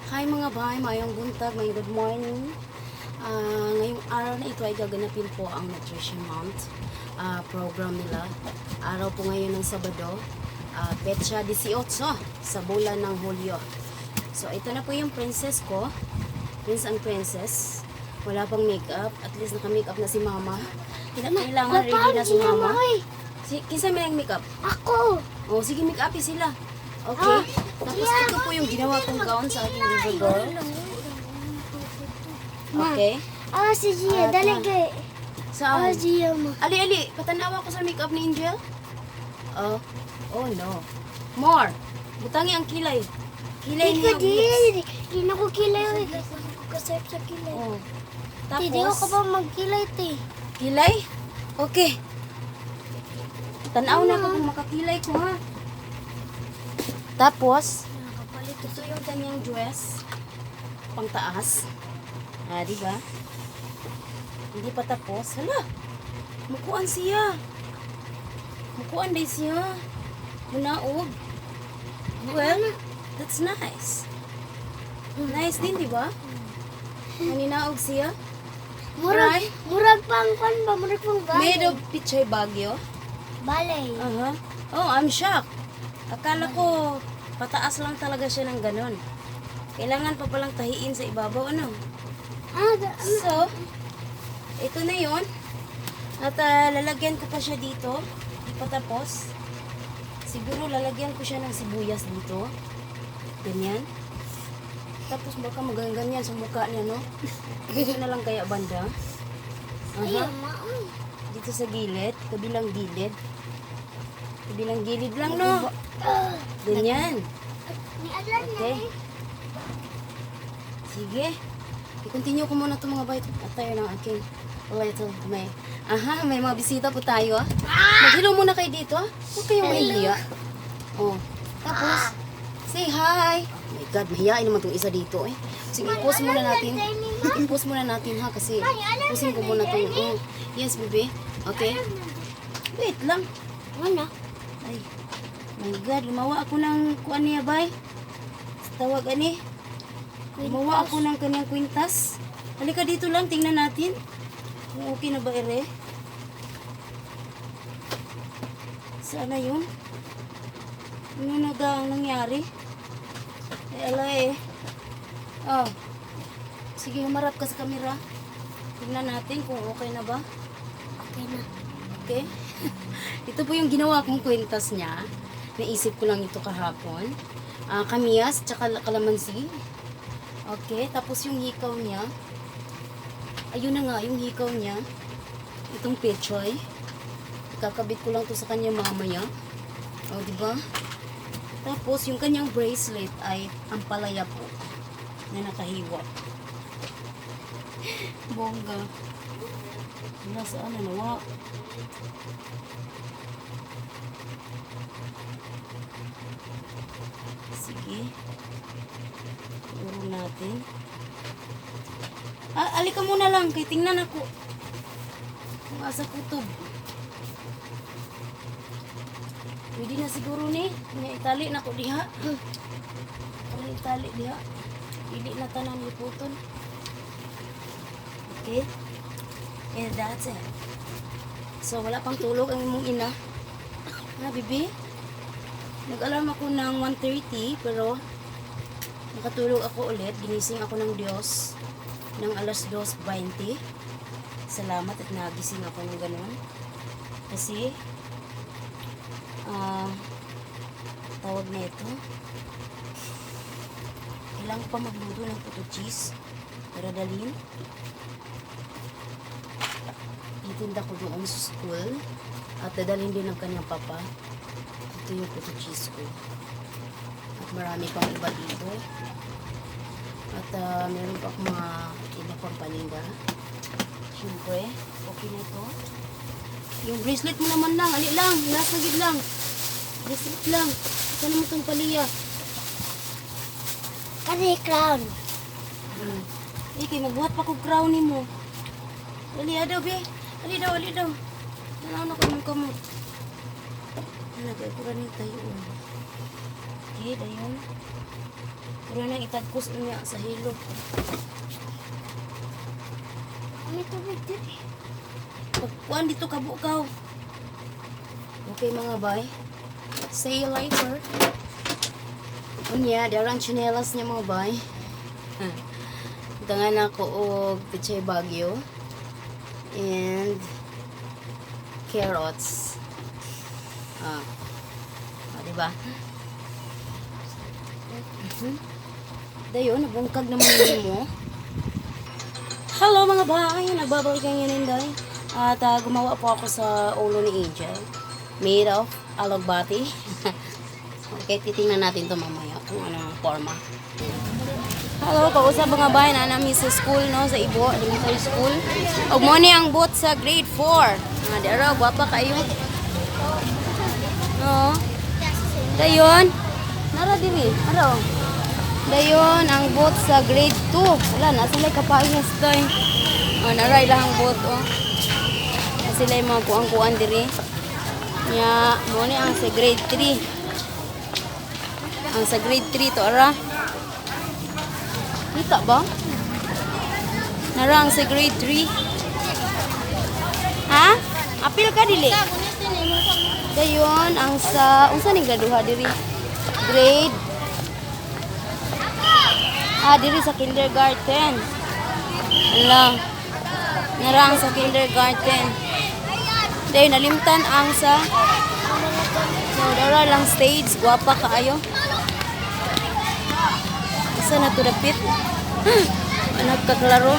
Hi mga bay, mayong buntag, mayong good morning. Ngayong araw na ito ay gaganapin po ang Nutrition Month program nila. Araw po ngayon ng Sabado, petsa 18 sa bulan ng Hulyo. So ito na po yung princess ko, Prince and Princess. Wala pang makeup, at least naka-makeup na si mama. Kailangan ready na si mama. Kinsa may ang makeup? Ako! Oh, sige, make-upin sila. Okay. Tapos ito po yung ginawa kong gown sa aking little girl. Okay. Si Gia, dali kay. Saan? Gia mo. Ali, patanawa ko sa makeup ni Angel. Oh no. More. Butangi ang kilay. Kilay niya. Hindi na ko kilay. Kasip sa kilay. Oh. Hindi ko Tapos, ka ba magkilay, te? kilay? Okay. Tanaw na ko kung makakilay ko, ha? Tapos, ito yung kanyang dress. Pang taas. Di ba? Hindi pa tapos. Hala! Mukuan siya. Mukuan day siya. Munaog. Well, that's nice. Nice din, di ba? Maninaog siya. Murag pang kan ba? Murag pang Made balay. of Pichay Baguio. Balay. Oh, I'm shocked. Akala ko pataas lang talaga siya ng ganon. Kailangan pa palang tahiin sa ibabaw, ano? So, ito na yon. At lalagyan ko pa siya dito. Di pa tapos. Siguro lalagyan ko siya ng sibuyas dito. Ganyan. Tapos baka magaganyan sa mukha niya, no? Dito na lang kaya banda. Ayun, Dito sa gilid, kabilang gilid. Kabilang gilid lang, no? Ganyan. Okay. Sige. I-continue ko muna itong mga bite at tayo ng aking little may. May mga bisita po tayo, Mag-hello muna kayo dito, Huwag kayong mahihiya. Oh. Tapos, say hi. Oh my God, mahihain naman itong isa dito, Sige, i-post muna natin. I-post muna natin, kasi posin ko muna itong, yes, baby. Okay. Wait lang. Ano? Ay, my God, lumawa ako ng kuan niya, bay. Tawag ani. Lumawa ako ng kanyang kwintas. Halika dito lang, tingnan natin. Kung okay na ba, ere? Sana yun? Ano na ang nangyari? Alay. Oh. Sige, humarap ka sa kamera. Tingnan natin kung okay na ba. Okay na. Okay? Ito po yung ginawa kong kwintas niya. Naisip ko lang ito kahapon. Kamiyas, tsaka kalamansi. Okay, tapos yung hikaw niya. Ayun na nga, yung hikaw niya. Itong pechoy. Kakabit ko lang to sa kanya mamaya. Diba? Tapos, yung kanyang bracelet ay ampalaya po. Na nakahiwa. Bongga. Nasaan na nawa? Sige. Uro natin. Alika muna lang. Kaya tingnan ako. Kung asa kutob. Pwede na siguro ni. Itali na ko diha. Itali diha. Hindi na tanan liputon. Okay. And that's it. So, wala pang tulog ang imong ina. Bibi? Nag-alarm ako ng 1:30, pero nakatulog ako ulit. Ginising ako ng Diyos ng alas 2:20. Salamat at nagising ako ng ganun. Kasi, tawag na ito. Kailangan pa magluto ng puto cheese para dalhin. Itinda ko doon sa school at dadalhin din ng kanyang papa. Ito yung puto cheese ko. At marami pang iba dito. At meron pa akong mga iba pang paninda. Siyempre, okay na ito. Yung bracelet mo naman lang. Ali lang. Last na gid lang. Bracelet lang. Saan mo itong paliya? Kasi crown. Iki, magbuhat pa ko crown ni mo. Ali, daw, be. Ali daw. Nanaw ko ng kamot. Nagay ko rin tayo. Okay, dayon. Pero nang itagkos niya sa hilo. May tubig diri. Pagkuhan dito kabukaw. Okay mga bay. See you later. Unya, darang chinelas niya mga bay. Tangan ako og pechay bagyo. And carrots. Diba? Dayon, nabungkag naman mo. Hello mga bahay, nagbabalik ang yun Inday. At gumawa po ako sa ulo ni Angel. Made of alagbati. Okay, titingnan natin to mamaya kung anong forma. Hello, kausap mga bahay na namin sa school, no? Sa Ibo, elementary school. Og mo ni ang bot sa grade 4. Dara, guwapa kayo. No? Dayon. Nara diri. Aro. Dayon ang bot sa grade 2. Wala na sila kapayas tay. Nara ilang bot oh. Na sila yung mga kuang-kuan diri. Nya mo ni ang sa grade 3. Ang sa grade 3 to ara. Kita ba? Nara ang sa grade 3. Ha? Apil ka dili. Dayon ang sa unsa ning graduha diri? Grade diri sa kindergarten. Ala. Narang sa kindergarten. Dayon nalimtan ang sa dara lang stage, guwapa kaayo. Isa na to dapit. Anak kaklaro.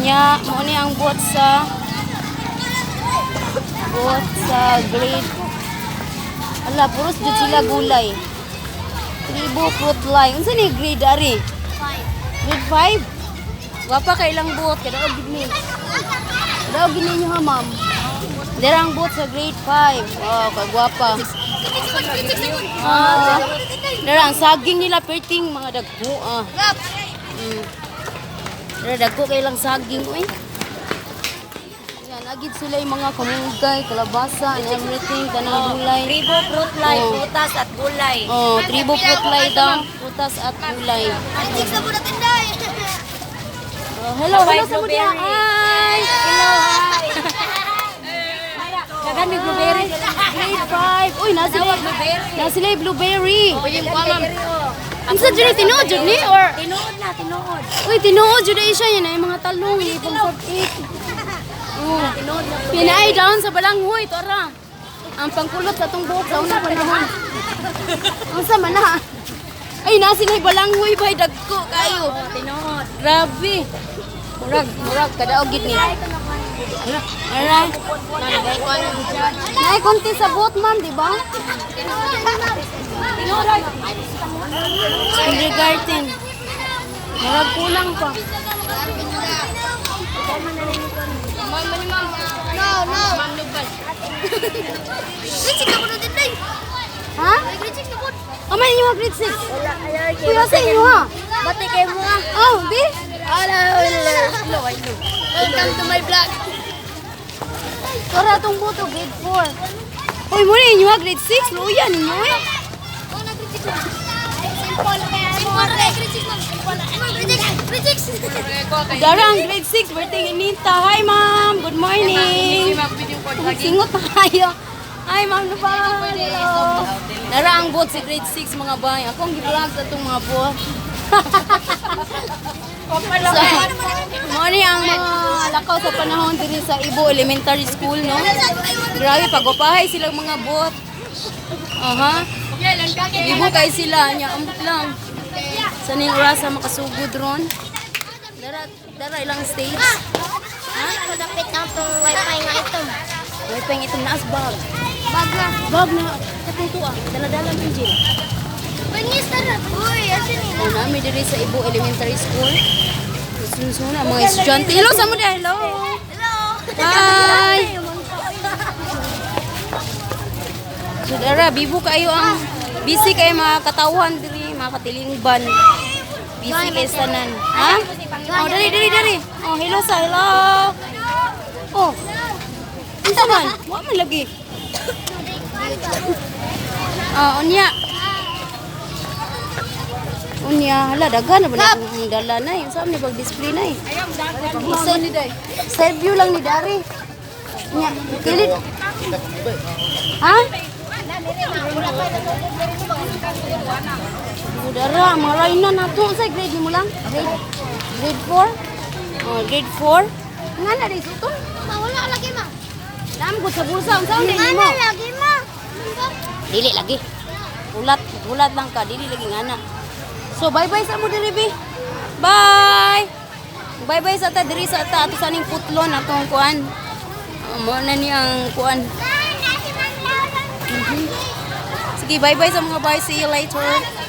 Nya mo ni ang bot sa grade. Ala, puros jud sila gulay. Tribo fruit line. Unsa ni grade ari? 5. Grade 5? Wapa kay ilang buot kada og gid ni. Daw gini niyo ha, ma'am. Derang buot sa grade 5. Oh, kagwapa. Derang saging nila perting mga dagko Dara dagko kay lang saging oy. Agid sila yung mga kamunggay, kalabasa, and everything, tanang gulay. Tribo fruit line, prutas at gulay. Tribo fruit line daw, prutas at gulay. Hello sa mo diha. Hi! Hello, hi. Dagan may blueberry. Grade 5. Uy, nasa yung blueberry. Ang sa dyan, tinuod dyan ni? Or? Tinuod na, tinuod. Uy, tinuod dyan na siya. Yan ay mga talong. Pang 48. Pinaay down sa balanghoy, tora. Ang pangkulot sa itong buhok sa unang panahon. Ang sama na. Ay, nasi na balanghoy ba? Dagko kayo. Tinuod. Grabe. Murag, kadaog gid ni. Alright. Nay, konti sa buhok, ma'am, di ba? Kindergarten. Murag kulang pa. No. Grade 6 na po natin, Day. Ha? Grade 6 na po. Kamay niyo mga grade 6. Kuya sa inyo ha. Bati kayo mo nga. Oh, di? Hello. Welcome to my vlog. Tora tong buto, grade 4. Uy, muna inyo ha, grade 6. Luya ninyo eh. Oh, na grade 6 na. Simple na grade 6 na. Grade 6. Darang, grade 6. Birthday ni Nita. Hi, ma'am. Good morning. Singot pa kayo. Hi, ma'am. Hello. Darang bot si grade 6 mga bay. Akong gi-vlog sa itong mga bot. So, morning ang mga lakaw sa panahon diri sa Ibo Elementary School, no? Grabe, pagupahay silang mga bot. Aha. Ibo kay sila, nya ambot lang. Sa ning oras makasugod ron. Dara ilang stage. Ano dapat na itong wifi nga ito? May pang itong naas bag. Bag na. Bag na katong tuwa, dala-dala ng Angel. Bangis na na. Uy, asin nila. Ano namin diri sa Ibo Elementary School. Susunod mga estudyante. Hello sa mo dahil. Hello. Hello. Hi. So dara, bibo kayo ang busy kayo mga katawhan diri, mga katilingban. Busy kayo sa tanan. Ha? Oh, dali. Oh, hello sa hello. Oh. Unsa man? Wa man lagi. Unya. Unya, hala, dagan na ba na akong dala na eh. Saan niya pag-display na eh. Side view lang ni Dari. Nya, kilid. Ha? Udara, mga rayna na to. Sa grade mo lang? Grade 4? Oh, grade 4? Nga na rin, sutong. Wala lagi ma. Dami ko sa bulsa. Ang saan din mo? Lagi ma. Dili lagi. Ulat lang ka. Dili lagi nga na. So, bye-bye sa mo diri, bi. Bye! Bye-bye sa ta diri sa ta. Ato sa ning putlon atong kuan. Mo na ni ang kuan. Sige, bye-bye sa mga bye. See you later.